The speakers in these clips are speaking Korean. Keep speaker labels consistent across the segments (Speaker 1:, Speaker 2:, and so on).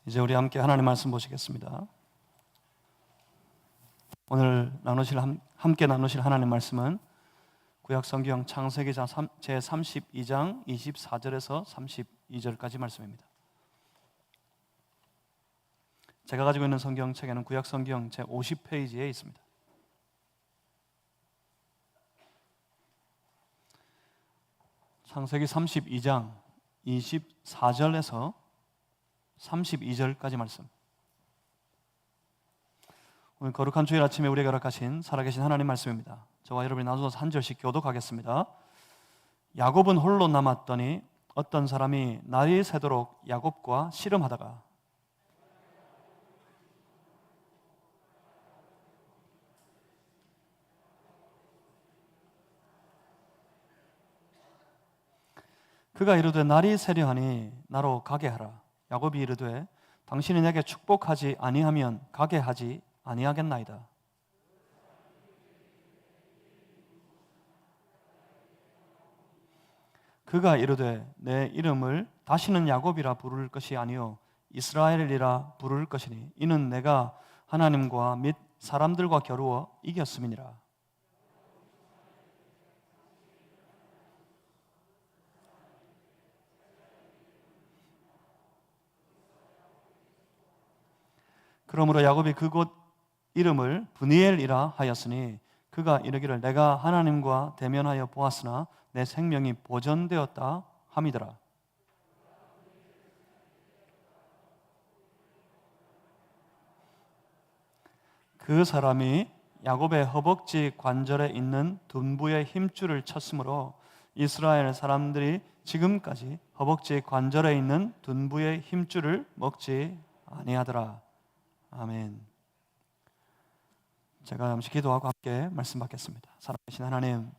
Speaker 1: 이제 우리 함께 하나님 말씀 보시겠습니다. 오늘 함께 나누실 하나님 말씀은 구약 성경 창세기 제 32장 24절에서 32절까지 말씀입니다. 제가 가지고 있는 성경책에는 구약 성경 제 50페이지에 있습니다. 창세기 32장 24절에서 32절까지 말씀. 오늘 거룩한 주일 아침에 우리에게 허락하신 살아계신 하나님 말씀입니다. 저와 여러분이 나눠서 한 절씩 교독하겠습니다. 야곱은 홀로 남았더니 어떤 사람이 날이 새도록 야곱과 씨름하다가 그가 이르되 날이 새려하니 나로 가게 하라. 야곱이 이르되 당신이 내게 축복하지 아니하면 가게 하지 아니하겠나이다. 그가 이르되 내 이름을 다시는 야곱이라 부를 것이 아니요 이스라엘이라 부를 것이니 이는 내가 하나님과 및 사람들과 겨루어 이겼음이니라. 그러므로 야곱이 그곳 이름을 브니엘이라 하였으니 그가 이르기를 내가 하나님과 대면하여 보았으나 내 생명이 보존되었다 함이더라. 그 사람이 야곱의 허벅지 관절에 있는 둔부의 힘줄을 쳤으므로 이스라엘 사람들이 지금까지 허벅지 관절에 있는 둔부의 힘줄을 먹지 아니하더라. 아멘. 제가 잠시 기도하고 함께 말씀 받겠습니다. 살아계신 하나님,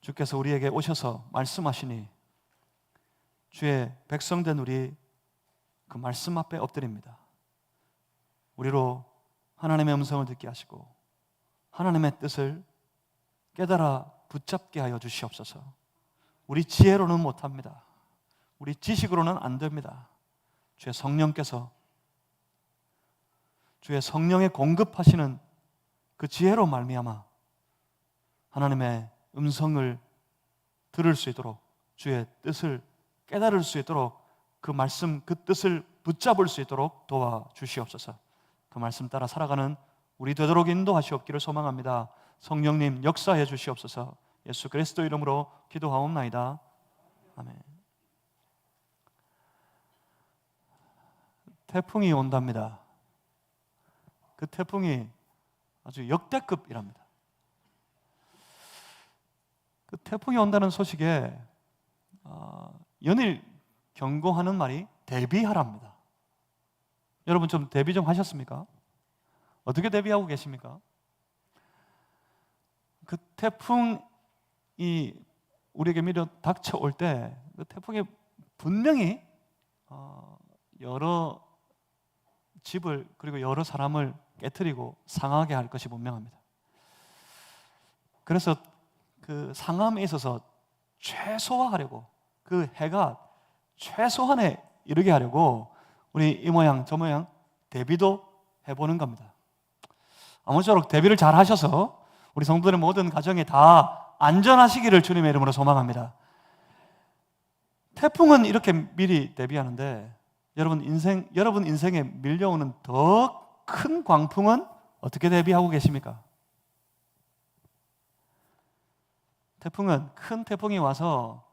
Speaker 1: 주께서 우리에게 오셔서 말씀하시니 주의 백성된 우리 그 말씀 앞에 엎드립니다. 우리로 하나님의 음성을 듣게 하시고 하나님의 뜻을 깨달아 붙잡게 하여 주시옵소서. 우리 지혜로는 못합니다. 우리 지식으로는 안 됩니다. 주의 성령께서 주의 성령에 공급하시는 그 지혜로 말미암아 하나님의 음성을 들을 수 있도록 주의 뜻을 깨달을 수 있도록 그 말씀 그 뜻을 붙잡을 수 있도록 도와주시옵소서. 그 말씀 따라 살아가는 우리 되도록 인도하시옵기를 소망합니다. 성령님 역사해 주시옵소서. 예수 그리스도 이름으로 기도하옵나이다. 아멘. 태풍이 온답니다. 그 태풍이 아주 역대급이랍니다. 그 태풍이 온다는 소식에 연일 경고하는 말이 대비하랍니다. 여러분 좀 대비 좀 하셨습니까? 어떻게 대비하고 계십니까? 그 태풍이 우리에게 밀어 닥쳐올 때 그 태풍이 분명히 여러 집을 그리고 여러 사람을 깨트리고 상하게 할 것이 분명합니다. 그래서 그 상함에 있어서 최소화하려고 그 해가 최소한에 이르게 하려고 우리 이 모양 저 모양 대비도 해보는 겁니다. 아무쪼록 대비를 잘 하셔서 우리 성도들의 모든 가정이 다 안전하시기를 주님의 이름으로 소망합니다. 태풍은 이렇게 미리 대비하는데 여러분 인생에 밀려오는 더 큰 광풍은 어떻게 대비하고 계십니까? 태풍은 큰 태풍이 와서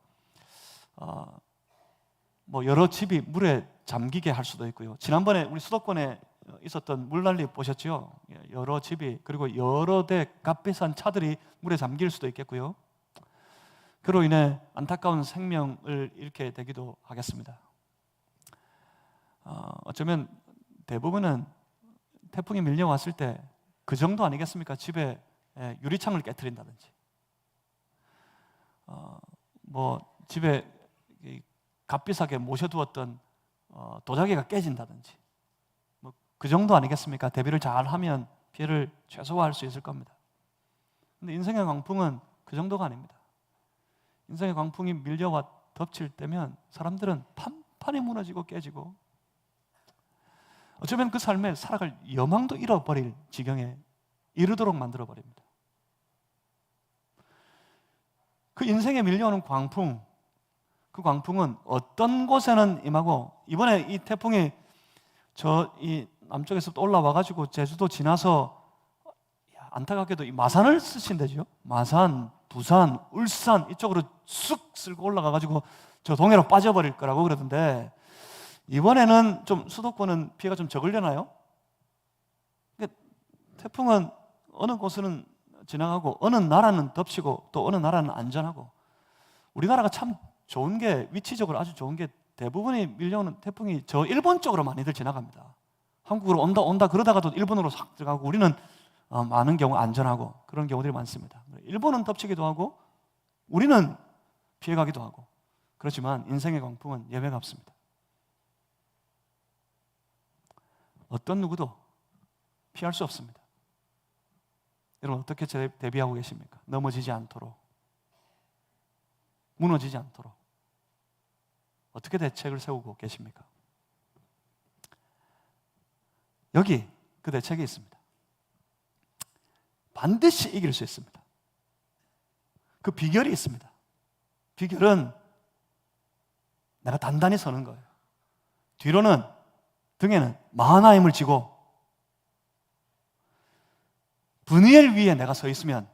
Speaker 1: 여러 집이 물에 잠기게 할 수도 있고요. 지난번에 우리 수도권에 있었던 물난리 보셨죠? 여러 집이 그리고 여러 대 값비싼 차들이 물에 잠길 수도 있겠고요. 그로 인해 안타까운 생명을 잃게 되기도 하겠습니다. 어쩌면 대부분은 태풍이 밀려왔을 때 그 정도 아니겠습니까? 집에 유리창을 깨트린다든지 집에 값비싸게 모셔두었던 도자기가 깨진다든지 그 정도 아니겠습니까? 대비를 잘하면 피해를 최소화할 수 있을 겁니다. 그런데 인생의 광풍은 그 정도가 아닙니다. 인생의 광풍이 밀려와 덮칠 때면 사람들은 판이 무너지고 깨지고, 어쩌면 그 삶에 살아갈 여망도 잃어버릴 지경에 이르도록 만들어버립니다. 그 인생에 밀려오는 광풍, 그 광풍은 어떤 곳에는 임하고, 이번에 이 태풍이 이 남쪽에서부터 올라와가지고 제주도 지나서 안타깝게도 이 마산을 스친대죠. 마산, 부산, 울산 이쪽으로 쑥 쓸고 올라가가지고 저 동해로 빠져버릴 거라고 그러던데, 이번에는 좀 수도권은 피해가 좀 적으려나요? 태풍은 어느 곳은 지나가고 어느 나라는 덮치고 또 어느 나라는 안전하고, 우리나라가 참 좋은 게, 위치적으로 아주 좋은 게, 대부분이 밀려오는 태풍이 저 일본 쪽으로 많이들 지나갑니다. 한국으로 온다 그러다가도 일본으로 싹 들어가고, 우리는 많은 경우 안전하고 그런 경우들이 많습니다. 일본은 덮치기도 하고 우리는 피해가기도 하고, 그렇지만 인생의 광풍은 예외가 없습니다. 어떤 누구도 피할 수 없습니다. 여러분, 어떻게 대비하고 계십니까? 넘어지지 않도록, 무너지지 않도록 어떻게 대책을 세우고 계십니까? 여기 그 대책이 있습니다. 반드시 이길 수 있습니다. 그 비결이 있습니다. 비결은 내가 단단히 서는 거예요. 뒤로는, 등에는 마하나임을 지고 브니엘 위에 내가 서 있으면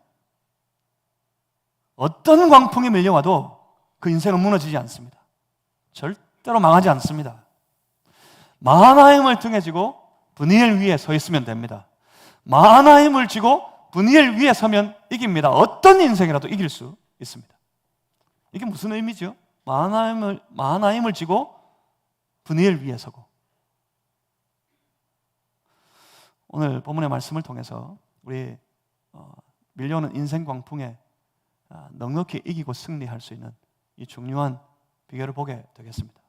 Speaker 1: 어떤 광풍이 밀려와도 그 인생은 무너지지 않습니다. 절대로 망하지 않습니다. 마하나임을 등에 지고 브니엘 위에 서 있으면 됩니다. 마하나임을 지고 브니엘 위에 서면 이깁니다. 어떤 인생이라도 이길 수 있습니다. 이게 무슨 의미죠? 마하나임을 지고 브니엘 위에 서고. 오늘 본문의 말씀을 통해서 우리 밀려오는 인생 광풍에 넉넉히 이기고 승리할 수 있는 이 중요한 비결을 보게 되겠습니다.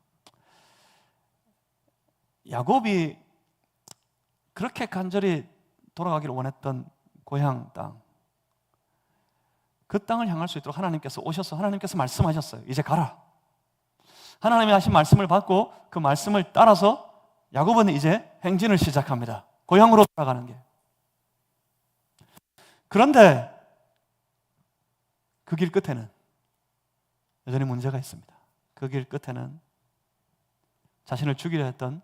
Speaker 1: 야곱이 그렇게 간절히 돌아가기를 원했던 고향 땅, 그 땅을 향할 수 있도록 하나님께서 오셔서 하나님께서 말씀하셨어요. 이제 가라. 하나님이 하신 말씀을 받고 그 말씀을 따라서 야곱은 이제 행진을 시작합니다. 고향으로 돌아가는 게. 그런데 그 길 끝에는 여전히 문제가 있습니다. 그 길 끝에는 자신을 죽이려 했던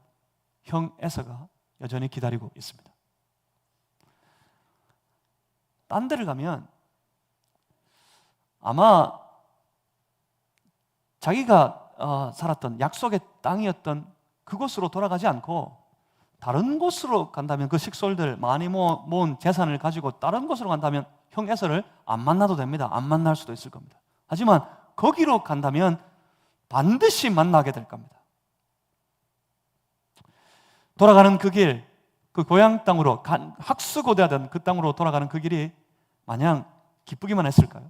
Speaker 1: 형 에서가 여전히 기다리고 있습니다. 딴 데를 가면 아마 자기가 살았던 약속의 땅이었던 그곳으로 돌아가지 않고 다른 곳으로 간다면, 그 식솔들 많이 모은 재산을 가지고 다른 곳으로 간다면 형 에서를 안 만나도 됩니다. 안 만날 수도 있을 겁니다. 하지만 거기로 간다면 반드시 만나게 될 겁니다. 돌아가는 그 길, 그 고향 땅으로, 학수고대하던 그 땅으로 돌아가는 그 길이 마냥 기쁘기만 했을까요?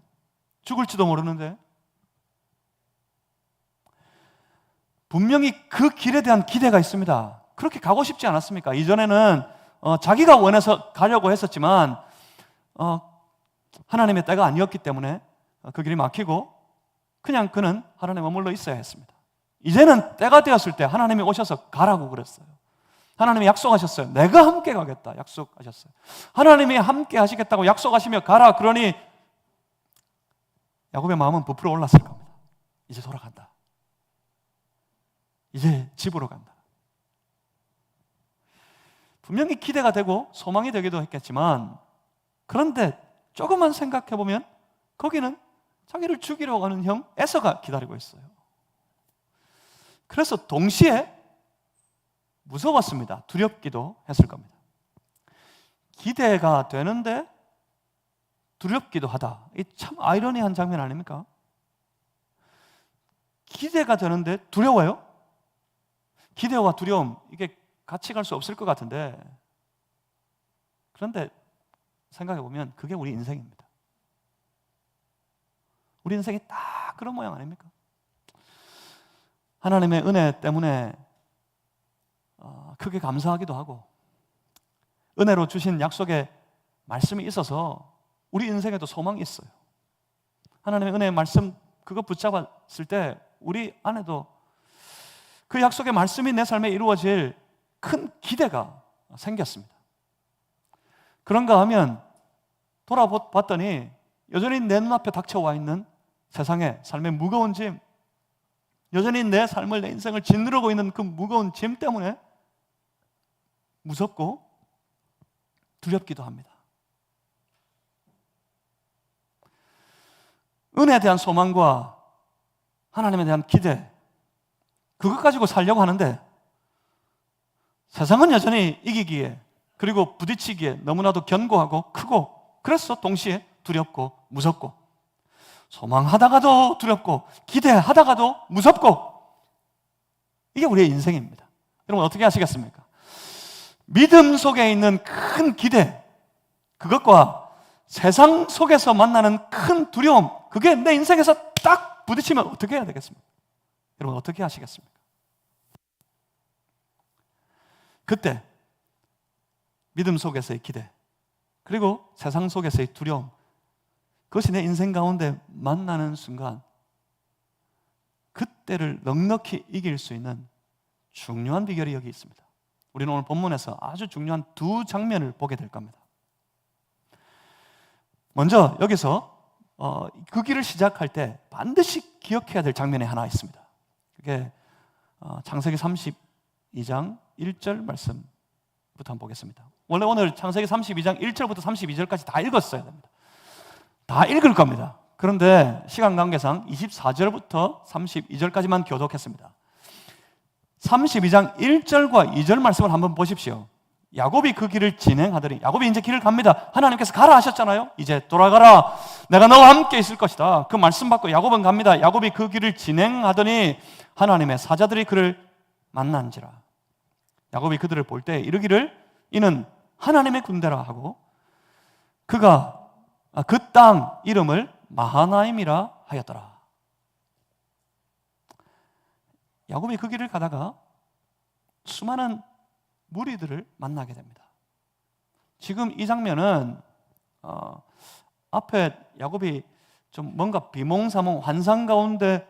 Speaker 1: 죽을지도 모르는데. 분명히 그 길에 대한 기대가 있습니다. 그렇게 가고 싶지 않았습니까? 이전에는 자기가 원해서 가려고 했었지만 하나님의 때가 아니었기 때문에 그 길이 막히고 그냥 그는 하나님에 머물러 있어야 했습니다. 이제는 때가 되었을 때 하나님이 오셔서 가라고 그랬어요. 하나님이 약속하셨어요. 내가 함께 가겠다 약속하셨어요. 하나님이 함께 하시겠다고 약속하시며 가라 그러니 야곱의 마음은 부풀어 올랐을 겁니다. 이제 돌아간다. 이제 집으로 간다. 분명히 기대가 되고 소망이 되기도 했겠지만, 그런데 조금만 생각해 보면 거기는 자기를 죽이러 가는 형 에서가 기다리고 있어요. 그래서 동시에 무서웠습니다. 두렵기도 했을 겁니다. 기대가 되는데 두렵기도 하다. 이 참 아이러니한 장면 아닙니까? 기대가 되는데 두려워요? 기대와 두려움, 이게 같이 갈 수 없을 것 같은데, 그런데 생각해 보면 그게 우리 인생입니다. 우리 인생이 딱 그런 모양 아닙니까? 하나님의 은혜 때문에 크게 감사하기도 하고, 은혜로 주신 약속의 말씀이 있어서 우리 인생에도 소망이 있어요. 하나님의 은혜의 말씀, 그거 붙잡았을 때 우리 안에도 그 약속의 말씀이 내 삶에 이루어질 큰 기대가 생겼습니다. 그런가 하면 돌아봤더니 여전히 내 눈앞에 닥쳐와 있는 세상의 삶의 무거운 짐, 여전히 내 삶을, 내 인생을 짓누르고 있는 그 무거운 짐 때문에 무섭고 두렵기도 합니다. 은혜에 대한 소망과 하나님에 대한 기대, 그것 가지고 살려고 하는데 세상은 여전히 이기기에, 그리고 부딪히기에 너무나도 견고하고 크고, 그래서 동시에 두렵고 무섭고, 소망하다가도 두렵고 기대하다가도 무섭고, 이게 우리의 인생입니다. 여러분 어떻게 하시겠습니까? 믿음 속에 있는 큰 기대, 그것과 세상 속에서 만나는 큰 두려움, 그게 내 인생에서 딱 부딪히면 어떻게 해야 되겠습니까? 여러분 어떻게 하시겠습니까? 그때 믿음 속에서의 기대, 그리고 세상 속에서의 두려움, 그것이 내 인생 가운데 만나는 순간 그때를 넉넉히 이길 수 있는 중요한 비결이 여기 있습니다. 우리는 오늘 본문에서 아주 중요한 두 장면을 보게 될 겁니다. 먼저 여기서 그 길을 시작할 때 반드시 기억해야 될 장면이 하나 있습니다. 그게 창세기 32장 1절 말씀부터 한번 보겠습니다. 원래 오늘 창세기 32장 1절부터 32절까지 다 읽었어야 됩니다. 다 읽을 겁니다. 그런데 시간 관계상 24절부터 32절까지만 교독했습니다. 32장 1절과 2절 말씀을 한번 보십시오. 야곱이 그 길을 진행하더니, 야곱이 이제 길을 갑니다. 하나님께서 가라 하셨잖아요. 이제 돌아가라, 내가 너와 함께 있을 것이다. 그 말씀 받고 야곱은 갑니다. 야곱이 그 길을 진행하더니 하나님의 사자들이 그를 만난지라. 야곱이 그들을 볼 때 이르기를 이는 하나님의 군대라 하고, 그가 그 땅 이름을 마하나임이라 하였더라. 야곱이 그 길을 가다가 수많은 무리들을 만나게 됩니다. 지금 이 장면은 앞에 야곱이 좀 뭔가 비몽사몽 환상 가운데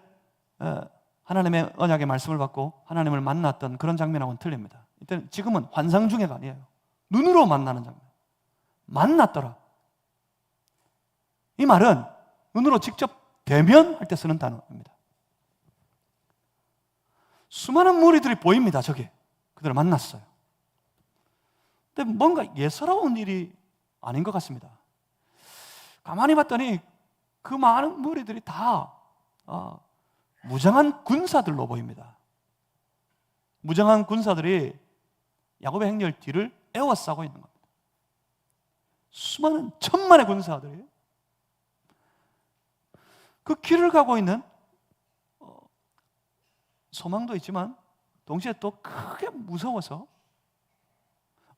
Speaker 1: 하나님의 언약의 말씀을 받고 하나님을 만났던 그런 장면하고는 틀립니다. 지금은 환상 중에가 아니에요. 눈으로 만나는 장면. 만났더라. 이 말은 눈으로 직접 대면할 때 쓰는 단어입니다. 수많은 무리들이 보입니다. 저기 그들을 만났어요. 근데 뭔가 예사로운 일이 아닌 것 같습니다. 가만히 봤더니 그 많은 무리들이 다 무장한 군사들로 보입니다. 무장한 군사들이 야곱의 행렬 뒤를 에워싸고 있는 겁니다. 수많은 천만의 군사들이 그 길을 가고 있는 소망도 있지만 동시에 또 크게 무서워서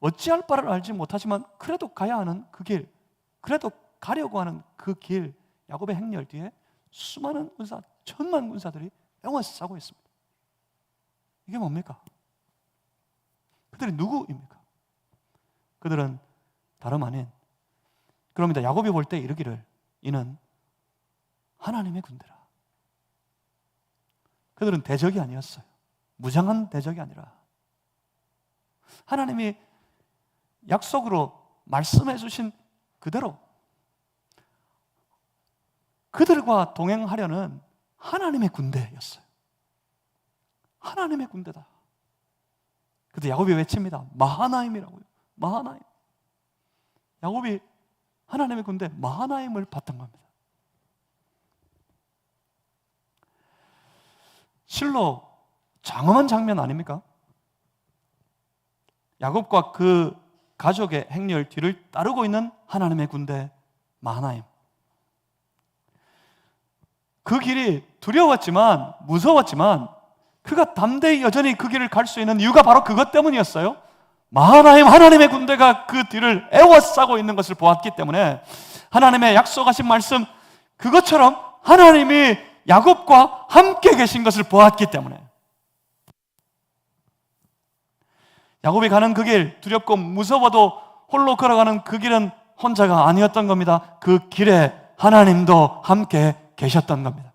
Speaker 1: 어찌할 바를 알지 못하지만 그래도 가야 하는 그 길, 그래도 가려고 하는 그 길, 야곱의 행렬 뒤에 수많은 군사, 천만 군사들이 에워싸고 있습니다. 이게 뭡니까? 그들이 누구입니까? 그들은 다름 아닌, 그럽니다. 야곱이 볼 때 이르기를 이는 하나님의 군대라. 그들은 대적이 아니었어요. 무장한 대적이 아니라 하나님이 약속으로 말씀해 주신 그대로 그들과 동행하려는 하나님의 군대였어요. 하나님의 군대다. 그때 야곱이 외칩니다. 마하나임이라고요. 마하나임. 야곱이 하나님의 군대 마하나임을 봤던 겁니다. 실로 장엄한 장면 아닙니까? 야곱과 그 가족의 행렬 뒤를 따르고 있는 하나님의 군대 마하나임. 그 길이 두려웠지만 무서웠지만 그가 담대히 여전히 그 길을 갈 수 있는 이유가 바로 그것 때문이었어요. 마하나임 하나님의 군대가 그 뒤를 에워싸고 있는 것을 보았기 때문에 하나님의 약속하신 말씀 그것처럼 하나님이 야곱과 함께 계신 것을 보았기 때문에 야곱이 가는 그 길, 두렵고 무서워도 홀로 걸어가는 그 길은 혼자가 아니었던 겁니다. 그 길에 하나님도 함께 계셨던 겁니다.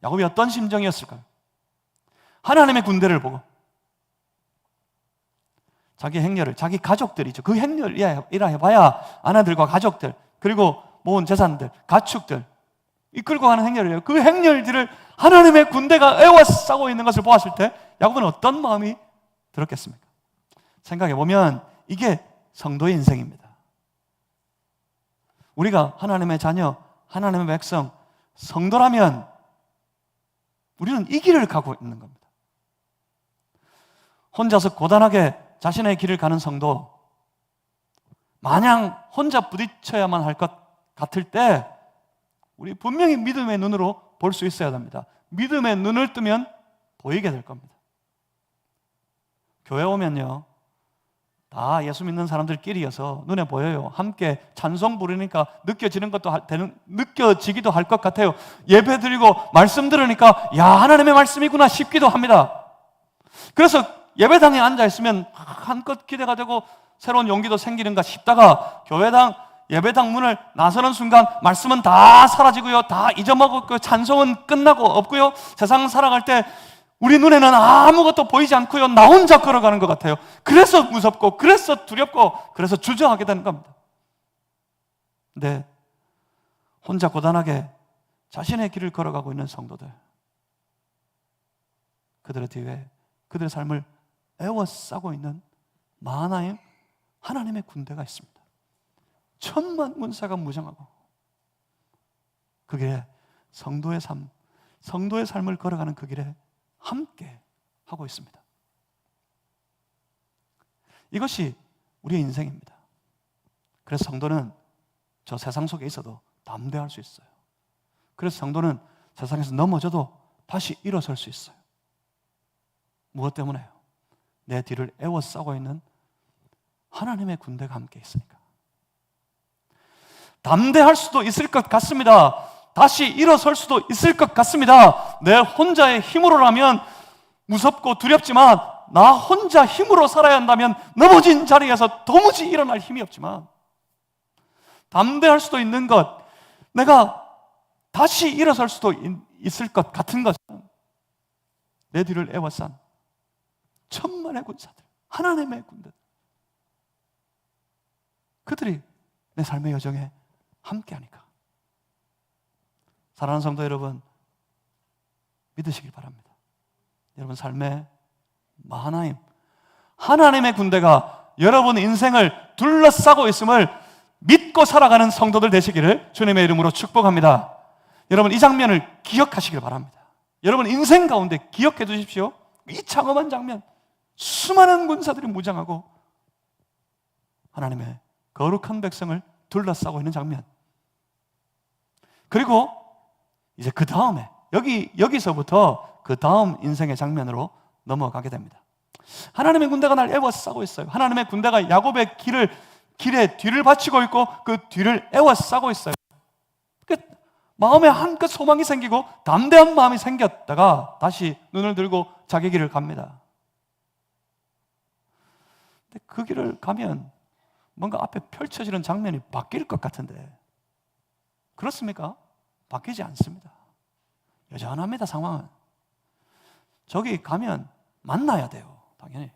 Speaker 1: 야곱이 어떤 심정이었을까요? 하나님의 군대를 보고 자기 행렬을, 자기 가족들이죠. 그 행렬이라 해봐야 아내들과 가족들, 그리고 모은 재산들, 가축들 이끌고 가는 행렬이에요. 그 행렬들을 하나님의 군대가 에워싸고 있는 것을 보았을 때 야곱은 어떤 마음이 들었겠습니까? 생각해보면 이게 성도의 인생입니다. 우리가 하나님의 자녀, 하나님의 백성, 성도라면 우리는 이 길을 가고 있는 겁니다. 혼자서 고단하게 자신의 길을 가는 성도, 마냥 혼자 부딪혀야만 할 것 같을 때 우리 분명히 믿음의 눈으로 볼 수 있어야 됩니다. 믿음의 눈을 뜨면 보이게 될 겁니다. 교회 오면요, 다 예수 믿는 사람들끼리여서 눈에 보여요. 함께 찬송 부르니까 느껴지기도 할 것 같아요. 예배 드리고 말씀 들으니까 야, 하나님의 말씀이구나 싶기도 합니다. 그래서 예배당에 앉아 있으면 한껏 기대가 되고 새로운 용기도 생기는가 싶다가 예배당 문을 나서는 순간 말씀은 다 사라지고요, 다 잊어먹었고요, 찬송은 끝나고 없고요, 세상 살아갈 때 우리 눈에는 아무것도 보이지 않고요, 나 혼자 걸어가는 것 같아요. 그래서 무섭고, 그래서 두렵고, 그래서 주저하게 되는 겁니다. 네, 혼자 고단하게 자신의 길을 걸어가고 있는 성도들, 그들의 뒤에 그들의 삶을 에워싸고 있는 마하나임 하나님의 군대가 있습니다. 천만 군사가 무장하고 그 길에 성도의 삶을 걸어가는 그 길에 함께 하고 있습니다. 이것이 우리의 인생입니다. 그래서 성도는 저 세상 속에 있어도 담대할 수 있어요. 그래서 성도는 세상에서 넘어져도 다시 일어설 수 있어요. 무엇 때문에요? 내 뒤를 에워싸고 있는 하나님의 군대가 함께 있으니까. 담대할 수도 있을 것 같습니다. 다시 일어설 수도 있을 것 같습니다. 내 혼자의 힘으로라면 무섭고 두렵지만, 나 혼자 힘으로 살아야 한다면 넘어진 자리에서 도무지 일어날 힘이 없지만, 담대할 수도 있는 것, 내가 다시 일어설 수도 있을 것 같은 것은 내 뒤를 에워싼 천만의 군사들, 하나님의 군대, 그들이 내 삶의 여정에 함께하니까. 사랑하는 성도 여러분, 믿으시길 바랍니다. 여러분 삶의 마하나임, 하나님의 군대가 여러분 인생을 둘러싸고 있음을 믿고 살아가는 성도들 되시기를 주님의 이름으로 축복합니다. 여러분 이 장면을 기억하시길 바랍니다. 여러분 인생 가운데 기억해 두십시오. 이 장엄한 장면, 수많은 군사들이 무장하고 하나님의 거룩한 백성을 둘러싸고 있는 장면, 그리고 이제 그 다음에 여기서부터 그 다음 인생의 장면으로 넘어가게 됩니다. 하나님의 군대가 날 에워싸고 있어요. 하나님의 군대가 야곱의 길에 뒤를 바치고 있고 그 뒤를 에워싸고 있어요. 마음에 한껏 소망이 생기고 담대한 마음이 생겼다가 다시 눈을 들고 자기 길을 갑니다. 근데 그 길을 가면 뭔가 앞에 펼쳐지는 장면이 바뀔 것 같은데 그렇습니까? 바뀌지 않습니다. 여전합니다. 상황은. 저기 가면 만나야 돼요. 당연히.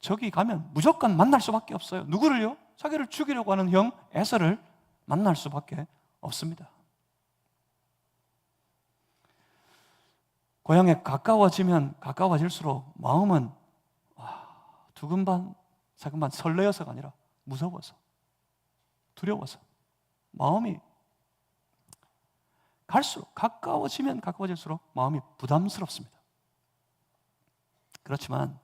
Speaker 1: 저기 가면 무조건 만날 수밖에 없어요. 누구를요? 자기를 죽이려고 하는 형 에서를 만날 수밖에 없습니다. 고향에 가까워지면 가까워질수록 마음은 두근반 세근반 설레어서가 아니라 무서워서, 두려워서, 마음이 가까워지면 가까워질수록 마음이 부담스럽습니다. 그렇지만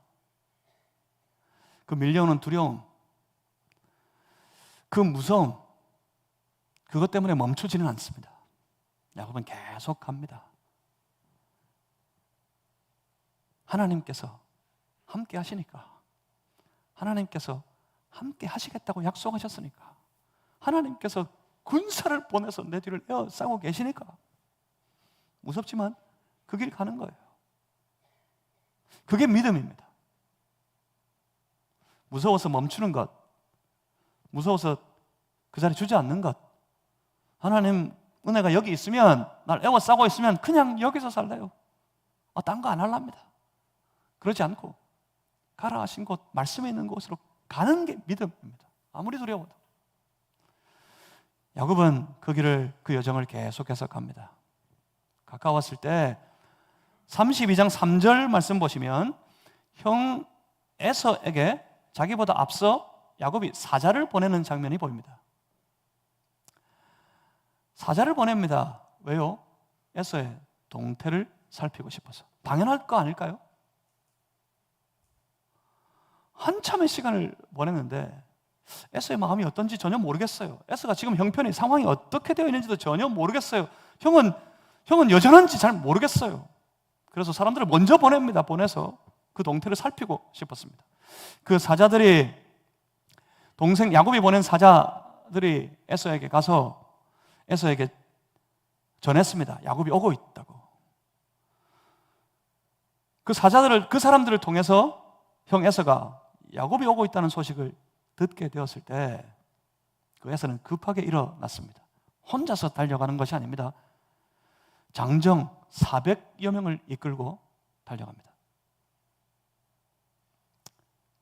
Speaker 1: 그 밀려오는 두려움, 그 무서움, 그것 때문에 멈추지는 않습니다. 야곱은 계속 갑니다. 하나님께서 함께 하시니까, 하나님께서 함께 하시겠다고 약속하셨으니까, 하나님께서 군사를 보내서 내 뒤를 에워싸고 계시니까 무섭지만 그 길 가는 거예요. 그게 믿음입니다. 무서워서 멈추는 것, 무서워서 그 자리 주저앉는 것, 하나님 은혜가 여기 있으면, 날 에워싸고 있으면 그냥 여기서 살래요. 딴 거 안 할랍니다. 그러지 않고 가라 하신 곳, 말씀에 있는 곳으로 가는 게 믿음입니다. 아무리 두려워도. 야곱은 그 길을, 그 여정을 계속해서 갑니다. 가까웠을 때 32장 3절 말씀 보시면 형 에서에게 자기보다 앞서 야곱이 사자를 보내는 장면이 보입니다. 사자를 보냅니다. 왜요? 에서의 동태를 살피고 싶어서. 당연할 거 아닐까요? 한참의 시간을 보냈는데 에서의 마음이 어떤지 전혀 모르겠어요. 에서가 지금 형편이 상황이 어떻게 되어 있는지도 전혀 모르겠어요. 형은 여전한지 잘 모르겠어요. 그래서 사람들을 먼저 보냅니다. 보내서 그 동태를 살피고 싶었습니다. 그 사자들이, 동생 야곱이 보낸 사자들이 에서에게 가서 에서에게 전했습니다. 야곱이 오고 있다고. 그 사람들을 통해서 형 에서가 야곱이 오고 있다는 소식을 듣게 되었을 때 그 에서는 급하게 일어났습니다. 혼자서 달려가는 것이 아닙니다. 장정 400여 명을 이끌고 달려갑니다.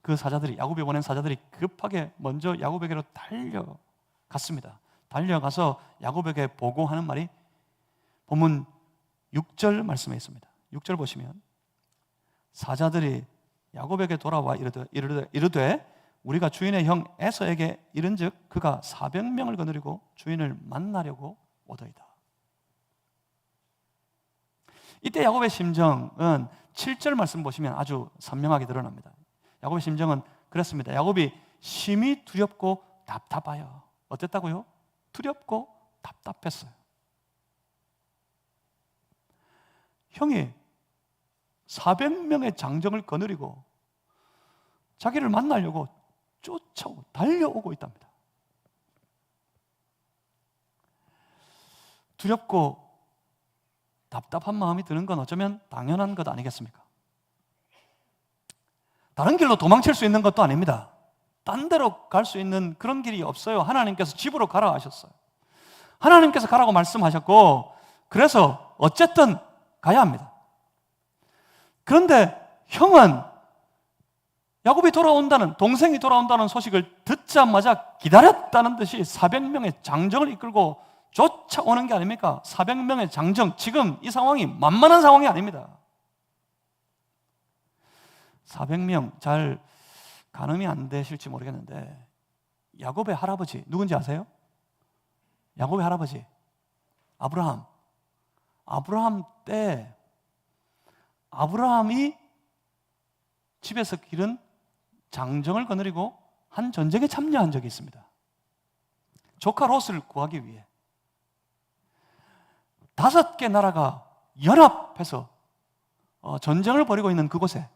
Speaker 1: 그 사자들이, 야곱이 보낸 사자들이 급하게 먼저 야곱에게로 달려갔습니다. 달려가서 야곱에게 보고하는 말이 본문 6절 말씀에 있습니다. 6절 보시면 사자들이 야곱에게 돌아와 이르되 우리가 주인의 형 에서에게 이른즉 그가 400명을 거느리고 주인을 만나려고 오더이다. 이때 야곱의 심정은 7절 말씀 보시면 아주 선명하게 드러납니다. 야곱의 심정은 그랬습니다. 야곱이 심히 두렵고 답답하여. 어땠다고요? 두렵고 답답했어요. 형이 400명의 장정을 거느리고 자기를 만나려고 쫓아오고 달려오고 있답니다. 두렵고 답답한 마음이 드는 건 어쩌면 당연한 것 아니겠습니까? 다른 길로 도망칠 수 있는 것도 아닙니다. 딴 데로 갈 수 있는 그런 길이 없어요. 하나님께서 집으로 가라 하셨어요. 하나님께서 가라고 말씀하셨고, 그래서 어쨌든 가야 합니다. 그런데 형은 야곱이 돌아온다는, 동생이 돌아온다는 소식을 듣자마자 기다렸다는 듯이 400명의 장정을 이끌고 쫓아오는 게 아닙니까? 400명의 장정, 지금 이 상황이 만만한 상황이 아닙니다. 400명, 잘 가늠이 안 되실지 모르겠는데 야곱의 할아버지 누군지 아세요? 야곱의 할아버지 아브라함 때 아브라함이 집에서 기른 장정을 거느리고 한 전쟁에 참여한 적이 있습니다. 조카 롯을 구하기 위해 5개 나라가 연합해서 전쟁을 벌이고 있는 그곳에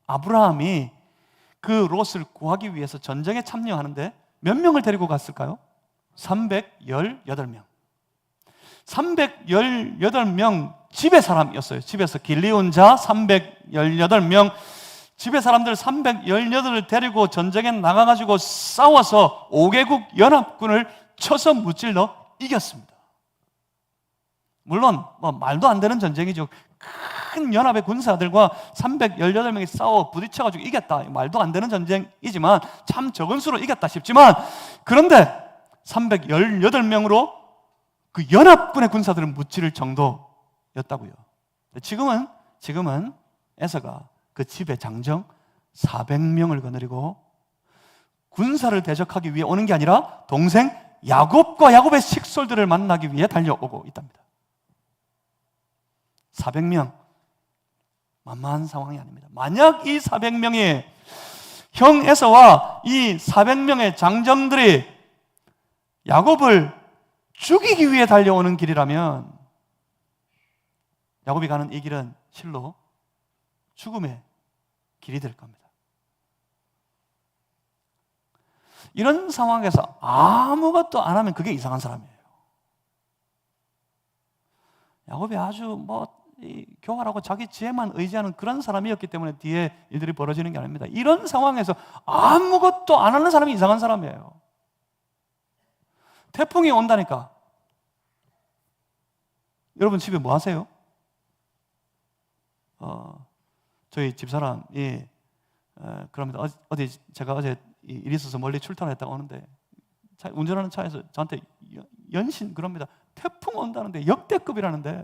Speaker 1: 아브라함이 그 롯을 구하기 위해서 전쟁에 참여하는데 몇 명을 데리고 갔을까요? 318명. 318명 집의 사람이었어요. 집에서 길리온 자 318명, 집의 사람들 318을 데리고 전쟁에 나가가지고 싸워서 5개국 연합군을 쳐서 무찔러 이겼습니다. 물론 말도 안 되는 전쟁이죠. 큰 연합의 군사들과 318명이 싸워 부딪혀가지고 이겼다. 말도 안 되는 전쟁이지만 참 적은 수로 이겼다 싶지만, 그런데 318명으로 그 연합군의 군사들은 무찌를 정도였다고요. 지금은 에서가 그 집의 장정 400명을 거느리고 군사를 대적하기 위해 오는 게 아니라 동생 야곱과 야곱의 식솔들을 만나기 위해 달려오고 있답니다. 400명, 만만한 상황이 아닙니다. 만약 이 400명의 형 에서와 이 400명의 장정들이 야곱을 죽이기 위해 달려오는 길이라면 야곱이 가는 이 길은 실로 죽음의 길이 될 겁니다. 이런 상황에서 아무것도 안 하면 그게 이상한 사람이에요. 야곱이 아주 교활하고 자기 지혜만 의지하는 그런 사람이었기 때문에 뒤에 일들이 벌어지는 게 아닙니다. 이런 상황에서 아무것도 안 하는 사람이 이상한 사람이에요. 태풍이 온다니까. 여러분 집에 뭐 하세요? 저희 집사람이 그럽니다. 어디 제가 어제 일이 있어서 멀리 출퇴근했다가 오는데 운전하는 차에서 저한테 연신 그럽니다. 태풍 온다는데 역대급이라는데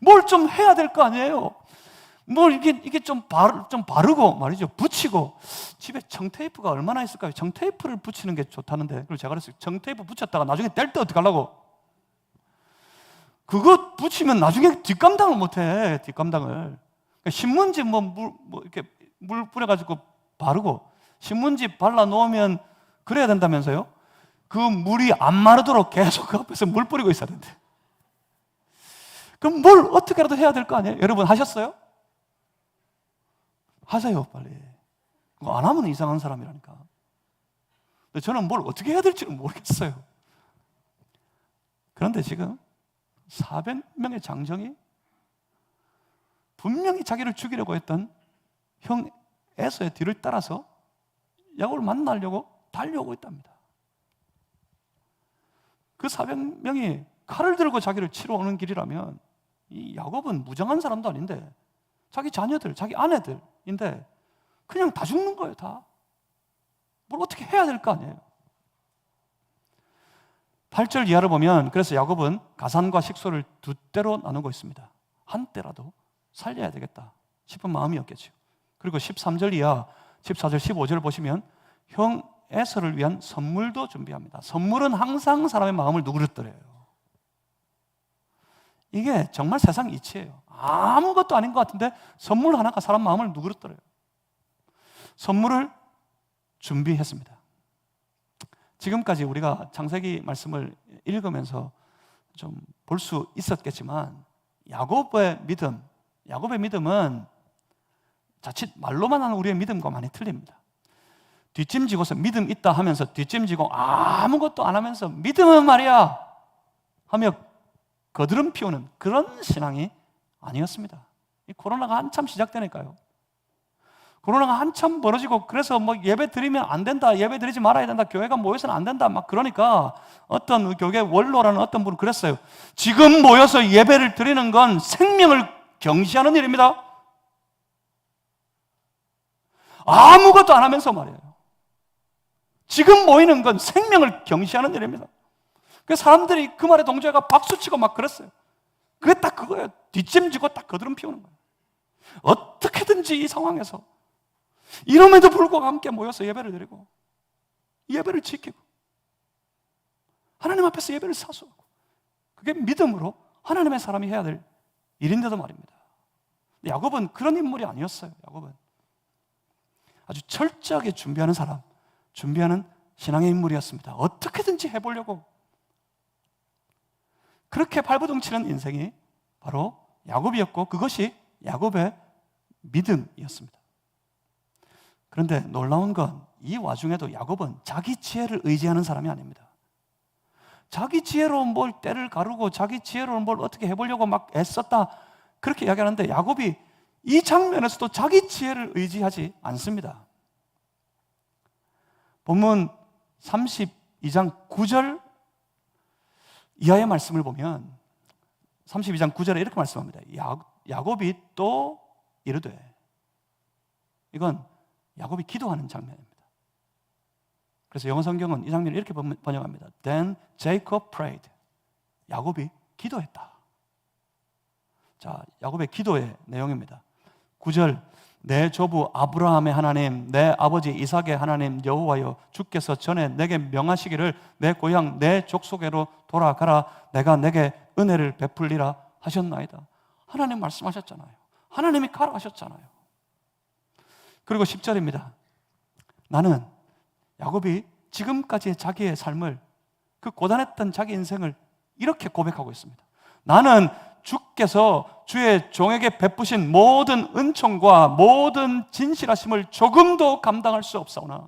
Speaker 1: 뭘 좀 해야 될 거 아니에요. 뭘 이게 좀 바르고 말이죠. 붙이고 집에 정테이프가 얼마나 있을까요? 정테이프를 붙이는 게 좋다는데 그리고 제가 그랬어요. 정테이프 붙였다가 나중에 뗄 때 어떡하려고? 그거 붙이면 나중에 뒷감당을 못해. 뒷감당을. 그러니까 신문지 이렇게 물 뿌려가지고 바르고 신문지 발라 놓으면 그래야 된다면서요? 그 물이 안 마르도록 계속 그 앞에서 물 뿌리고 있어야 된대. 그럼 뭘 어떻게라도 해야 될 거 아니에요? 여러분 하셨어요? 하세요, 빨리. 그거 안 하면 이상한 사람이라니까. 근데 저는 뭘 어떻게 해야 될지는 모르겠어요. 그런데 지금 400명의 장정이 분명히 자기를 죽이려고 했던 형 에서의 뒤를 따라서 야곱을 만나려고 달려오고 있답니다. 그 400명이 칼을 들고 자기를 치러 오는 길이라면 이 야곱은 무장한 사람도 아닌데 자기 자녀들, 자기 아내들인데 그냥 다 죽는 거예요, 다. 뭘 어떻게 해야 될 거 아니에요. 8절 이하를 보면 그래서 야곱은 가산과 식소를 두 때로 나누고 있습니다. 한 때라도 살려야 되겠다 싶은 마음이었겠죠. 그리고 13절 이하, 14절, 15절을 보시면 형 에서를 위한 선물도 준비합니다. 선물은 항상 사람의 마음을 누그러뜨려요. 이게 정말 세상 이치예요. 아무것도 아닌 것 같은데 선물 하나가 사람 마음을 누그러뜨려요. 선물을 준비했습니다. 지금까지 우리가 창세기 말씀을 읽으면서 좀 볼 수 있었겠지만 야곱의 믿음은 자칫 말로만 하는 우리의 믿음과 많이 틀립니다. 뒷짐지고서 믿음 있다 하면서 뒷짐지고 아무것도 안 하면서 믿음은 말이야 하며 거드름 피우는 그런 신앙이 아니었습니다. 이 코로나가 한참 시작되니까요. 코로나가 한참 벌어지고 그래서 뭐 예배 드리면 안 된다, 예배 드리지 말아야 된다, 교회가 모여서는 안 된다 막 그러니까 어떤 교회 원로라는 어떤 분은 그랬어요. 지금 모여서 예배를 드리는 건 생명을 경시하는 일입니다. 아무것도 안 하면서 말이에요. 지금 모이는 건 생명을 경시하는 일입니다. 그래서 사람들이 그 말에 동조해가 박수치고 막 그랬어요. 그게 딱 그거예요. 뒷짐지고 딱 거드름 피우는 거예요. 어떻게든지 이 상황에서 이럼에도 불구하고 함께 모여서 예배를 드리고 예배를 지키고 하나님 앞에서 예배를 사수하고 그게 믿음으로 하나님의 사람이 해야 될 일인데도 말입니다. 야곱은 그런 인물이 아니었어요. 야곱은 아주 철저하게 준비하는 사람, 준비하는 신앙의 인물이었습니다. 어떻게든지 해보려고 그렇게 발버둥치는 인생이 바로 야곱이었고 그것이 야곱의 믿음이었습니다. 그런데 놀라운 건 이 와중에도 야곱은 자기 지혜를 의지하는 사람이 아닙니다. 자기 지혜로 뭘 때를 가르고 자기 지혜로 뭘 어떻게 해보려고 막 애썼다 그렇게 이야기하는데 야곱이 이 장면에서도 자기 지혜를 의지하지 않습니다. 본문 32장 9절 이하의 말씀을 보면 32장 9절에 이렇게 말씀합니다. 야곱이 또 이르되, 이건 야곱이 기도하는 장면입니다. 그래서 영어 성경은 이 장면을 이렇게 번역합니다. Then Jacob prayed. 야곱이 기도했다. 자, 야곱의 기도의 내용입니다. 9절, 내 조부 아브라함의 하나님, 내 아버지 이삭의 하나님 여호와여, 주께서 전에 내게 명하시기를 내 고향 내 족속에로 돌아가라, 내가 내게 은혜를 베풀리라 하셨나이다. 하나님 말씀하셨잖아요. 하나님이 가라 하셨잖아요. 그리고 10절입니다. 나는 야곱이 지금까지의 자기의 삶을, 그 고단했던 자기 인생을 이렇게 고백하고 있습니다. 나는 주께서 주의 종에게 베푸신 모든 은총과 모든 진실하심을 조금도 감당할 수 없사오나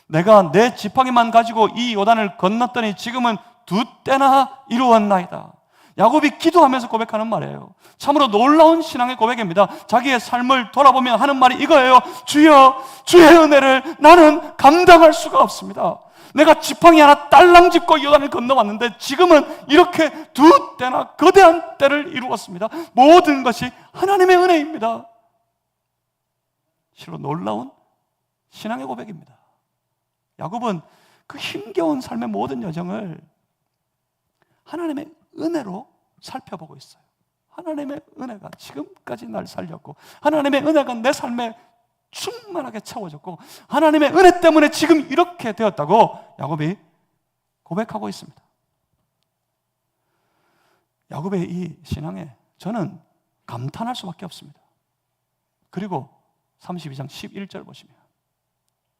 Speaker 1: 내가 내 지팡이만 가지고 이 요단을 건넜더니 지금은 2때나 이루었나이다. 야곱이 기도하면서 고백하는 말이에요. 참으로 놀라운 신앙의 고백입니다. 자기의 삶을 돌아보며 하는 말이 이거예요. 주여, 주의 은혜를 나는 감당할 수가 없습니다. 내가 지팡이 하나 딸랑 짚고 요단을 건너왔는데 지금은 이렇게 2때나 거대한 때를 이루었습니다. 모든 것이 하나님의 은혜입니다. 실로 놀라운 신앙의 고백입니다. 야곱은 그 힘겨운 삶의 모든 여정을 하나님의 은혜로 살펴보고 있어요. 하나님의 은혜가 지금까지 날 살렸고, 하나님의 은혜가 내 삶에 충만하게 채워졌고, 하나님의 은혜 때문에 지금 이렇게 되었다고 야곱이 고백하고 있습니다. 야곱의 이 신앙에 저는 감탄할 수밖에 없습니다. 그리고 32장 11절 보시면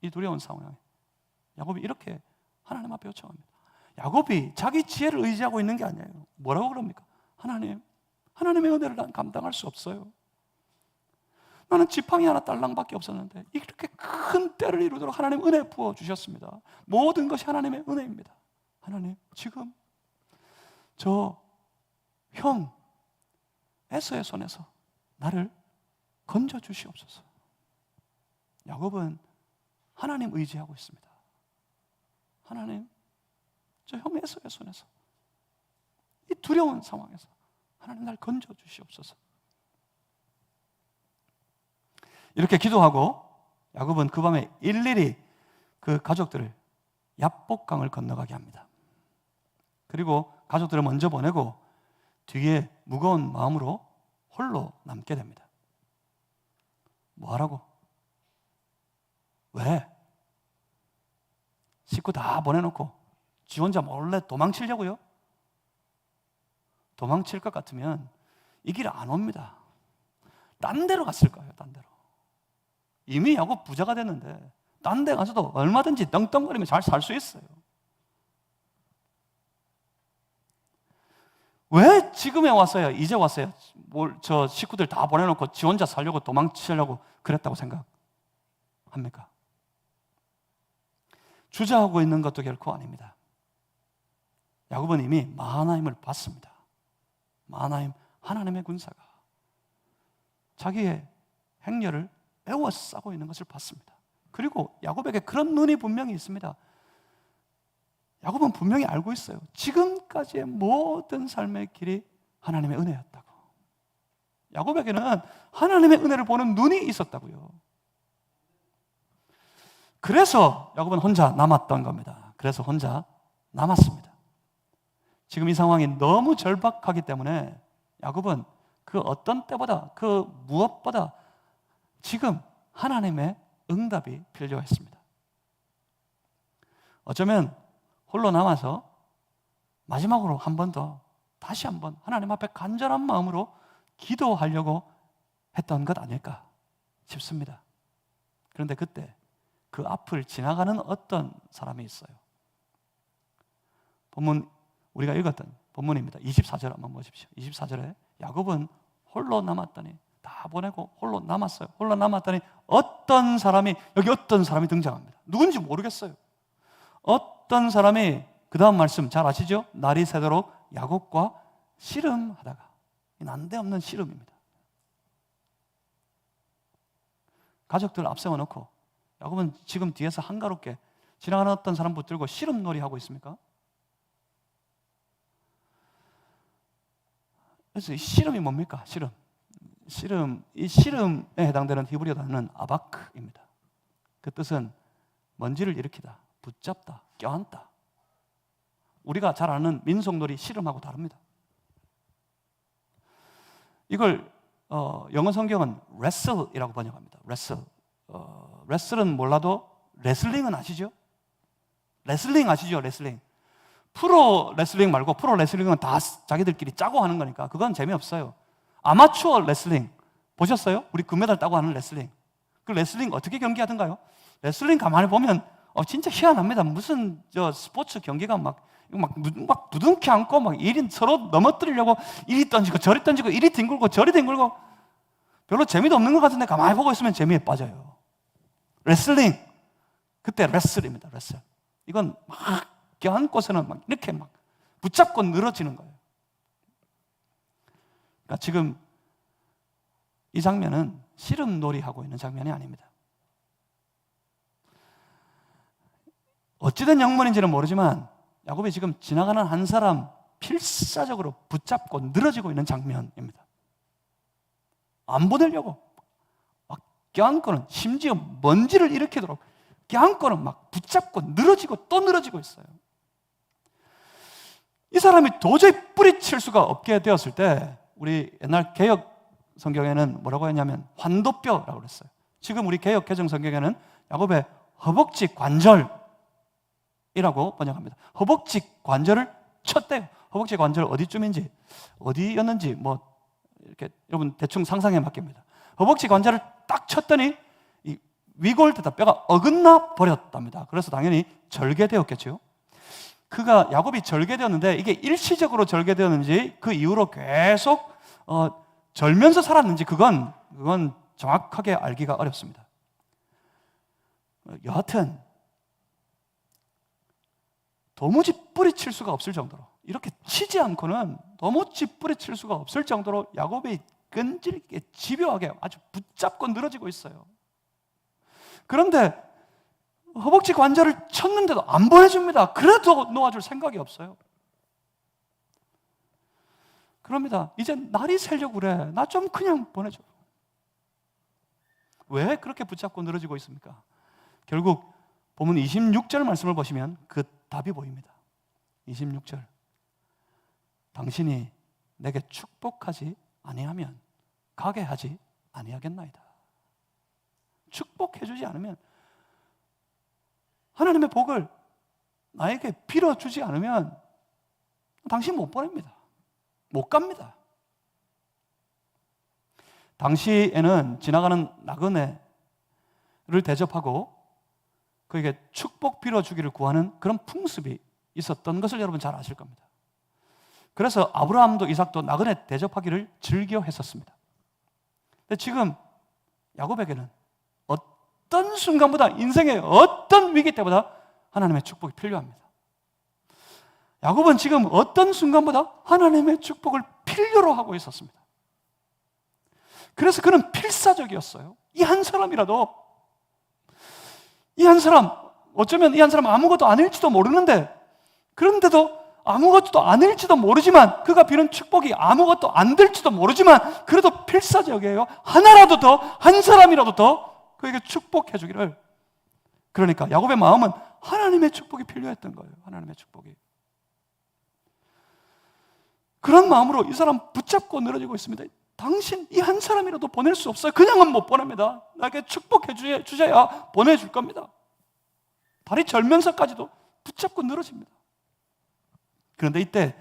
Speaker 1: 이 두려운 상황에 야곱이 이렇게 하나님 앞에 요청합니다. 야곱이 자기 지혜를 의지하고 있는 게 아니에요. 뭐라고 그럽니까? 하나님의 은혜를 난 감당할 수 없어요. 나는 지팡이 하나 딸랑밖에 없었는데 이렇게 큰 때를 이루도록 하나님 은혜 부어주셨습니다. 모든 것이 하나님의 은혜입니다. 하나님, 지금 저 형 에서의 손에서 나를 건져주시옵소서. 야곱은 하나님 의지하고 있습니다. 하나님, 저 형 에서의 손에서, 이 두려운 상황에서 하나님 날 건져주시옵소서. 이렇게 기도하고 야곱은 그 밤에 일일이 그 가족들을 야복강을 건너가게 합니다. 그리고 가족들을 먼저 보내고 뒤에 무거운 마음으로 홀로 남게 됩니다. 뭐 하라고? 왜? 식구 다 보내놓고 지 혼자 몰래 도망치려고요? 도망칠 것 같으면 이 길 안 옵니다. 딴 데로 갔을 거예요. 딴 데로. 이미 야곱 부자가 됐는데 딴 데 가서도 얼마든지 떵떵거리며 잘 살 수 있어요. 왜 지금에 왔어요? 이제 왔어요? 저 식구들 다 보내놓고 지 혼자 살려고 도망치려고 그랬다고 생각합니까? 주저하고 있는 것도 결코 아닙니다. 야곱은 이미 마하나임을 봤습니다. 마하나임 하나님의 군사가 자기의 행렬을 에워싸고 있는 것을 봤습니다. 그리고 야곱에게 그런 눈이 분명히 있습니다. 야곱은 분명히 알고 있어요. 지금까지의 모든 삶의 길이 하나님의 은혜였다고. 야곱에게는 하나님의 은혜를 보는 눈이 있었다고요. 그래서 야곱은 혼자 남았던 겁니다. 그래서 혼자 남았습니다. 지금 이 상황이 너무 절박하기 때문에 야곱은 그 어떤 때보다, 그 무엇보다 지금 하나님의 응답이 필요했습니다. 어쩌면 홀로 남아서 마지막으로 한 번 더 다시 한번 하나님 앞에 간절한 마음으로 기도하려고 했던 것 아닐까 싶습니다. 그런데 그때 그 앞을 지나가는 어떤 사람이 있어요. 본문, 우리가 읽었던 본문입니다. 24절 한번 보십시오. 24절에 야곱은 홀로 남았더니, 다 보내고 홀로 남았어요. 홀로 남았더니 어떤 사람이 등장합니다. 누군지 모르겠어요. 어떤 사람이, 그 다음 말씀 잘 아시죠? 날이 새도록 야곱과 씨름하다가, 난데없는 씨름입니다. 가족들 앞세워 놓고 야곱은 지금 뒤에서 한가롭게 지나가는 어떤 사람 붙들고 씨름놀이 하고 있습니까? 그래서 이 씨름이 뭡니까? 이 씨름에 해당되는 히브리어 단어는 아바크입니다. 그 뜻은 먼지를 일으키다, 붙잡다, 껴안다. 우리가 잘 아는 민속놀이 씨름하고 다릅니다. 이걸 영어 성경은 wrestle이라고 번역합니다. wrestle은 몰라도 레슬링은 아시죠? 레슬링 아시죠? 레슬링. 프로 레슬링 말고, 프로 레슬링은 다 자기들끼리 짜고 하는 거니까 그건 재미없어요. 아마추어 레슬링 보셨어요? 우리 금메달 따고 하는 레슬링. 그 레슬링 어떻게 경기하던가요? 레슬링 가만히 보면 진짜 희한합니다. 무슨 저 스포츠 경기가 막 두둥키 안고 막 이리 서로 넘어뜨리려고 이리 던지고 저리 던지고 이리 뒹굴고 저리 뒹굴고 별로 재미도 없는 것 같은데 가만히 보고 있으면 재미에 빠져요. 레슬링, 그때 레슬입니다. 레슬. 이건 막 껴안고서는 막 이렇게 막 붙잡고 늘어지는 거예요. 그러니까 지금 이 장면은 씨름놀이 하고 있는 장면이 아닙니다. 어찌된 영문인지는 모르지만 야곱이 지금 지나가는 한 사람 필사적으로 붙잡고 늘어지고 있는 장면입니다. 안 보내려고 막 껴안고는 심지어 먼지를 일으키도록 껴안고는 막 붙잡고 늘어지고 또 늘어지고 있어요. 이 사람이 도저히 뿌리칠 수가 없게 되었을 때 우리 옛날 개혁 성경에는 뭐라고 했냐면 환도뼈라고 그랬어요. 지금 우리 개혁 개정 성경에는 야곱의 허벅지 관절이라고 번역합니다. 허벅지 관절을 쳤대요. 허벅지 관절 어디쯤인지 어디였는지 뭐 이렇게 여러분 대충 상상에 맡깁니다. 허벅지 관절을 딱 쳤더니 이 위골대다 뼈가 어긋나 버렸답니다. 그래서 당연히 절개되었겠죠. 그가 야곱이 절개되었는데 이게 일시적으로 절개되었는지 그 이후로 계속 절면서 살았는지 그건 정확하게 알기가 어렵습니다. 여하튼 도무지 뿌리칠 수가 없을 정도로 이렇게 치지 않고는 도무지 뿌리칠 수가 없을 정도로 야곱이 끈질기게 집요하게 아주 붙잡고 늘어지고 있어요. 그런데 허벅지 관절을 쳤는데도 안 보내줍니다. 그래도 놓아줄 생각이 없어요. 그럽니다. 이제 날이 새려고 그래. 나 좀 그냥 보내줘. 왜 그렇게 붙잡고 늘어지고 있습니까? 결국 본문 26절 말씀을 보시면 그 답이 보입니다. 26절. 당신이 내게 축복하지 아니하면 가게 하지 아니하겠나이다. 축복해주지 않으면, 하나님의 복을 나에게 빌어주지 않으면 당신 못 보냅니다. 못 갑니다. 당시에는 지나가는 나그네를 대접하고 그에게 축복 빌어주기를 구하는 그런 풍습이 있었던 것을 여러분 잘 아실 겁니다. 그래서 아브라함도 이삭도 나그네 대접하기를 즐겨 했었습니다. 근데 지금 야곱에게는 어떤 순간보다, 인생의 어떤 위기 때보다 하나님의 축복이 필요합니다. 야곱은 지금 어떤 순간보다 하나님의 축복을 필요로 하고 있었습니다. 그래서 그는 필사적이었어요. 이 한 사람이라도, 이 한 사람, 어쩌면 이 한 사람 아무것도 아닐지도 모르는데, 그런데도 아무것도 아닐지도 모르지만, 그가 비는 축복이 아무것도 안 될지도 모르지만, 그래도 필사적이에요. 하나라도 더, 한 사람이라도 더 그에게 축복해 주기를. 그러니까 야곱의 마음은 하나님의 축복이 필요했던 거예요. 하나님의 축복이. 그런 마음으로 이 사람 붙잡고 늘어지고 있습니다. 당신 이 한 사람이라도 보낼 수 없어요. 그냥은 못 보냅니다. 나에게 축복해 주셔야 보내줄 겁니다. 다리 절면서까지도 붙잡고 늘어집니다. 그런데 이때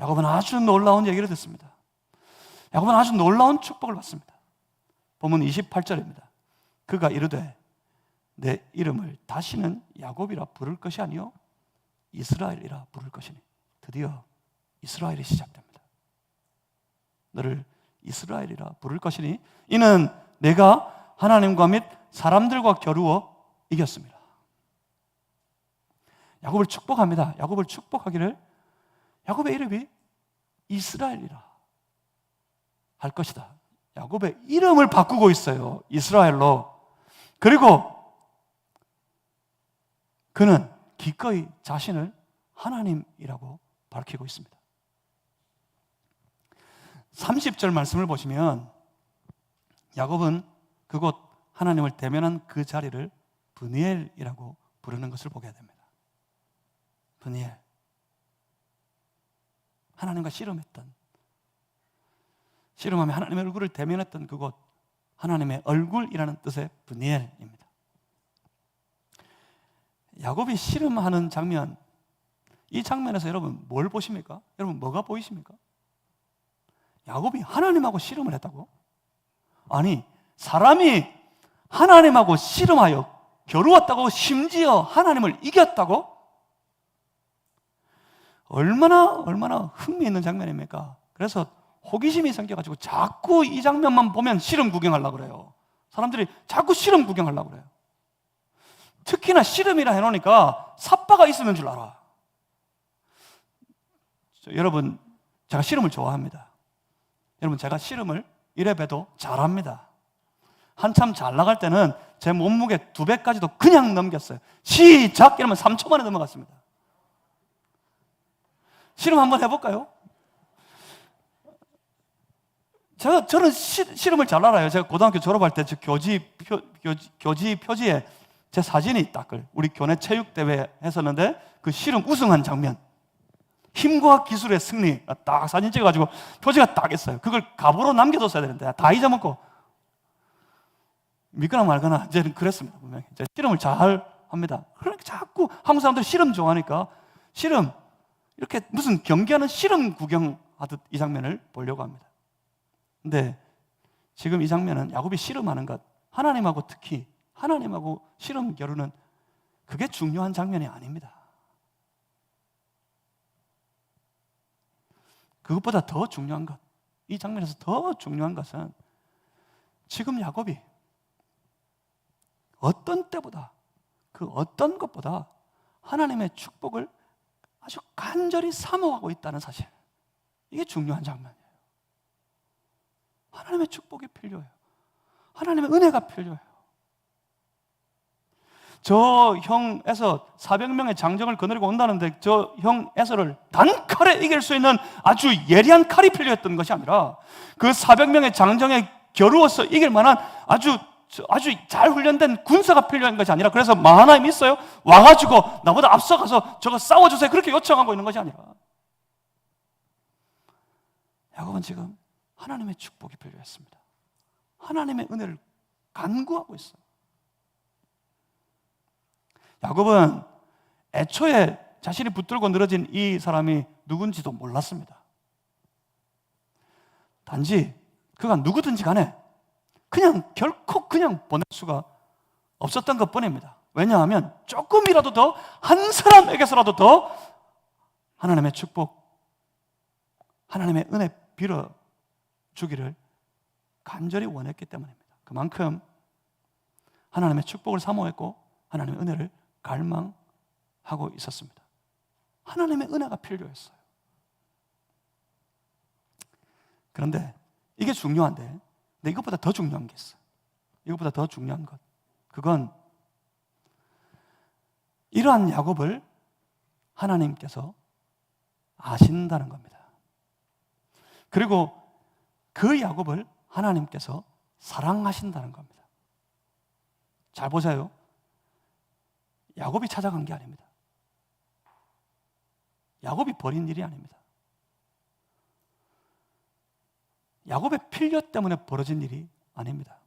Speaker 1: 야곱은 아주 놀라운 얘기를 듣습니다. 야곱은 아주 놀라운 축복을 받습니다. 본문 28절입니다. 그가 이르되 내 이름을 다시는 야곱이라 부를 것이 아니요 이스라엘이라 부를 것이니. 드디어 이스라엘이 시작됩니다. 너를 이스라엘이라 부를 것이니 이는 내가 하나님과 및 사람들과 겨루어 이겼습니다. 야곱을 축복합니다. 야곱을 축복하기를 야곱의 이름이 이스라엘이라 할 것이다. 야곱의 이름을 바꾸고 있어요. 이스라엘로. 그리고 그는 기꺼이 자신을 하나님이라고 밝히고 있습니다. 30절 말씀을 보시면 야곱은 그곳 하나님을 대면한 그 자리를 브니엘이라고 부르는 것을 보게 됩니다. 브니엘. 하나님과 씨름하며 하나님의 얼굴을 대면했던 그곳, 하나님의 얼굴이라는 뜻의 브니엘입니다. 야곱이 씨름하는 장면, 이 장면에서 여러분 뭘 보십니까? 여러분 뭐가 보이십니까? 야곱이 하나님하고 씨름을 했다고? 아니, 사람이 하나님하고 씨름하여 겨루었다고, 심지어 하나님을 이겼다고? 얼마나 흥미있는 장면입니까? 그래서 호기심이 생겨가지고 자꾸 이 장면만 보면 씨름 구경하려고 그래요. 사람들이 자꾸 씨름 구경하려고 그래요. 특히나 씨름이라 해놓으니까 삿바가 있으면 줄 알아. 여러분, 제가 씨름을 좋아합니다. 여러분, 제가 씨름을 이래봬도 잘합니다. 한참 잘 나갈 때는 제 몸무게 2배까지도 그냥 넘겼어요. 시작! 이러면 3초 만에 넘어갔습니다. 씨름 한번 해볼까요? 저는 씨름을 잘 알아요. 제가 고등학교 졸업할 때 저 교지 표지에 제 사진이 딱 우리 교내 체육대회 했었는데 그 씨름 우승한 장면, 힘과 기술의 승리 딱 사진 찍어가지고 표지가 딱 있어요. 그걸 갑으로 남겨뒀어야 되는데 다 잊어먹고, 믿거나 말거나 이제는 그랬습니다. 분명히 이제 씨름을 잘 합니다. 그러니까 자꾸 한국 사람들 씨름 좋아하니까 씨름 이렇게 무슨 경기하는 씨름 구경하듯 이 장면을 보려고 합니다. 근데 지금 이 장면은 야곱이 씨름하는 것, 하나님하고 특히 하나님하고 씨름 겨루는 그게 중요한 장면이 아닙니다. 그것보다 더 중요한 것, 이 장면에서 더 중요한 것은 지금 야곱이 어떤 때보다 그 어떤 것보다 하나님의 축복을 아주 간절히 사모하고 있다는 사실, 이게 중요한 장면이에요. 하나님의 축복이 필요해요. 하나님의 은혜가 필요해요. 저 형 에서 400명의 장정을 거느리고 온다는데 저 형 에서를 단칼에 이길 수 있는 아주 예리한 칼이 필요했던 것이 아니라 그 400명의 장정에 겨루어서 이길 만한 아주 잘 훈련된 군사가 필요한 것이 아니라, 그래서 마하나임 있어요? 와가지고 나보다 앞서가서 저거 싸워주세요 그렇게 요청하고 있는 것이 아니라 야곱은 지금 하나님의 축복이 필요했습니다. 하나님의 은혜를 간구하고 있어요. 야곱은 애초에 자신이 붙들고 늘어진 이 사람이 누군지도 몰랐습니다. 단지 그가 누구든지 간에 결코 보낼 수가 없었던 것 뿐입니다. 왜냐하면 조금이라도 더, 한 사람에게서라도 더 하나님의 축복, 하나님의 은혜 빌어주기를 간절히 원했기 때문입니다. 그만큼 하나님의 축복을 사모했고 하나님의 은혜를 갈망하고 있었습니다. 하나님의 은혜가 필요했어요. 그런데 이게 중요한데, 근데 이것보다 더 중요한 게 있어요. 이것보다 더 중요한 것, 그건 이러한 야곱을 하나님께서 아신다는 겁니다. 그리고 그 야곱을 하나님께서 사랑하신다는 겁니다. 잘 보세요. 야곱이 찾아간 게 아닙니다. 야곱이 벌인 일이 아닙니다. 야곱의 필요 때문에 벌어진 일이 아닙니다.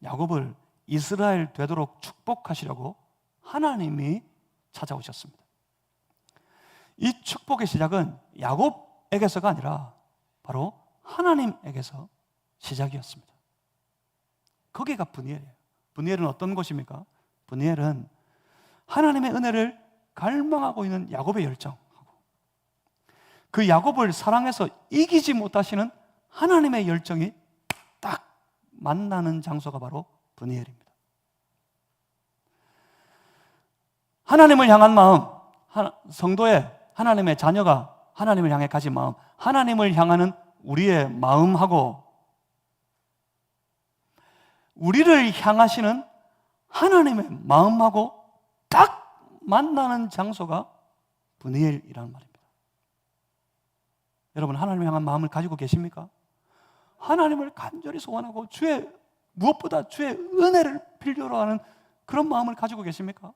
Speaker 1: 야곱을 이스라엘 되도록 축복하시려고 하나님이 찾아오셨습니다. 이 축복의 시작은 야곱에게서가 아니라 바로 하나님에게서 시작이었습니다. 거기가 브니엘이에요. 브니엘은 어떤 곳입니까? 브니엘은 하나님의 은혜를 갈망하고 있는 야곱의 열정, 그 야곱을 사랑해서 이기지 못하시는 하나님의 열정이 딱 만나는 장소가 바로 브니엘입니다. 하나님을 향한 마음, 성도의 하나님의 자녀가 하나님을 향해 가진 마음, 하나님을 향하는 우리의 마음하고 우리를 향하시는 하나님의 마음하고 딱 만나는 장소가 브니엘이라는 말입니다. 여러분, 하나님을 향한 마음을 가지고 계십니까? 하나님을 간절히 소원하고 무엇보다 주의 은혜를 필요로 하는 그런 마음을 가지고 계십니까?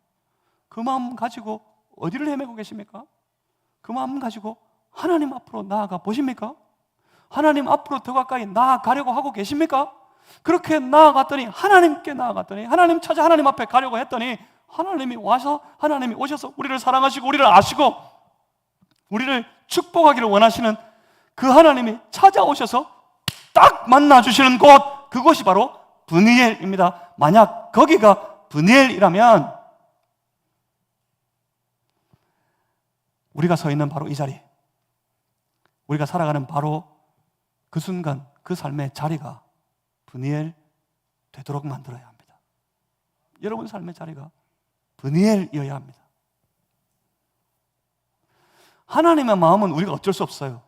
Speaker 1: 그 마음 가지고 어디를 헤매고 계십니까? 그 마음 가지고 하나님 앞으로 나아가 보십니까? 하나님 앞으로 더 가까이 나아가려고 하고 계십니까? 그렇게 나아갔더니, 하나님께 나아갔더니, 하나님 찾아 하나님 앞에 가려고 했더니 하나님이 오셔서 우리를 사랑하시고 우리를 아시고 우리를 축복하기를 원하시는 그 하나님이 찾아오셔서 딱 만나주시는 곳, 그곳이 바로 브니엘입니다. 만약 거기가 브니엘이라면 우리가 서 있는 바로 이 자리, 우리가 살아가는 바로 그 순간, 그 삶의 자리가 브니엘 되도록 만들어야 합니다. 여러분 삶의 자리가 브니엘이어야 합니다. 하나님의 마음은 우리가 어쩔 수 없어요.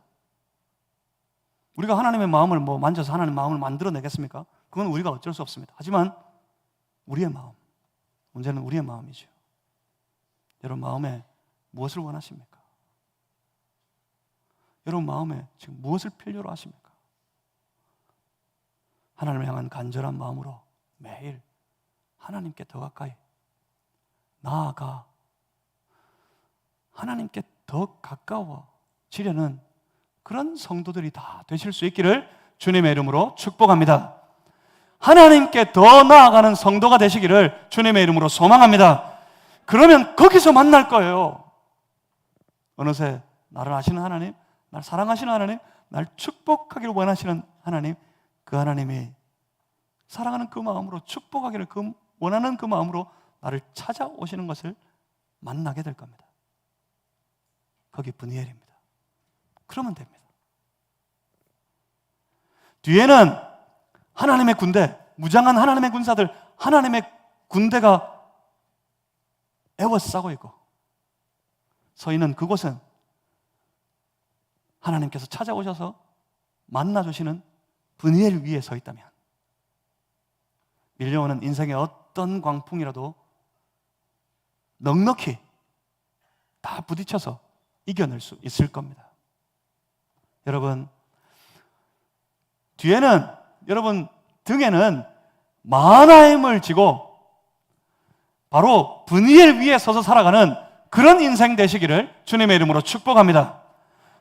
Speaker 1: 우리가 하나님의 마음을 만져서 하나님의 마음을 만들어내겠습니까? 그건 우리가 어쩔 수 없습니다. 하지만 우리의 마음, 문제는 우리의 마음이죠. 여러분 마음에 무엇을 원하십니까? 여러분 마음에 지금 무엇을 필요로 하십니까? 하나님을 향한 간절한 마음으로 매일 하나님께 더 가까이 나아가 하나님께 더 가까워지려는 그런 성도들이 다 되실 수 있기를 주님의 이름으로 축복합니다. 하나님께 더 나아가는 성도가 되시기를 주님의 이름으로 소망합니다. 그러면 거기서 만날 거예요. 어느새 나를 아시는 하나님, 날 사랑하시는 하나님, 날 축복하기를 원하시는 하나님, 그 하나님이 사랑하는 그 마음으로 축복하기를 원하는 그 마음으로 나를 찾아오시는 것을 만나게 될 겁니다. 거기 브니엘입니다. 그러면 됩니다. 뒤에는 하나님의 군대, 무장한 하나님의 군사들, 하나님의 군대가 에워싸고 있고 서 있는 그곳은 하나님께서 찾아오셔서 만나주시는 브니엘 위에 서 있다면 밀려오는 인생의 어떤 광풍이라도 넉넉히 다 부딪혀서 이겨낼 수 있을 겁니다. 여러분, 뒤에는, 여러분 등에는 마하나임을 지고 바로 브니엘 위에 서서 살아가는 그런 인생 되시기를 주님의 이름으로 축복합니다.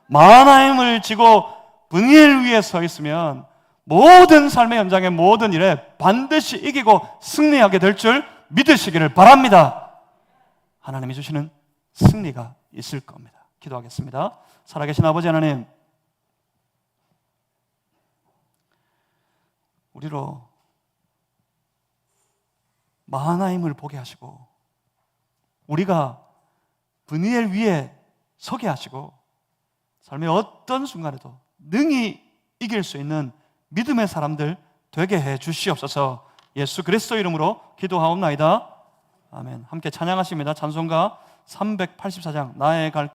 Speaker 1: 마하나임을 지고 브니엘 위에 서 있으면 모든 삶의 현장의 모든 일에 반드시 이기고 승리하게 될 줄 믿으시기를 바랍니다. 하나님이 주시는 승리가 있을 겁니다. 기도하겠습니다. 살아계신 아버지 하나님, 우리로 마하나임을 보게 하시고 우리가 브니엘 위에 서게 하시고 삶의 어떤 순간에도 능히 이길 수 있는 믿음의 사람들 되게 해 주시옵소서. 예수 그리스도 이름으로 기도하옵나이다. 아멘. 함께 찬양하십니다. 찬송가 384장 나의 갈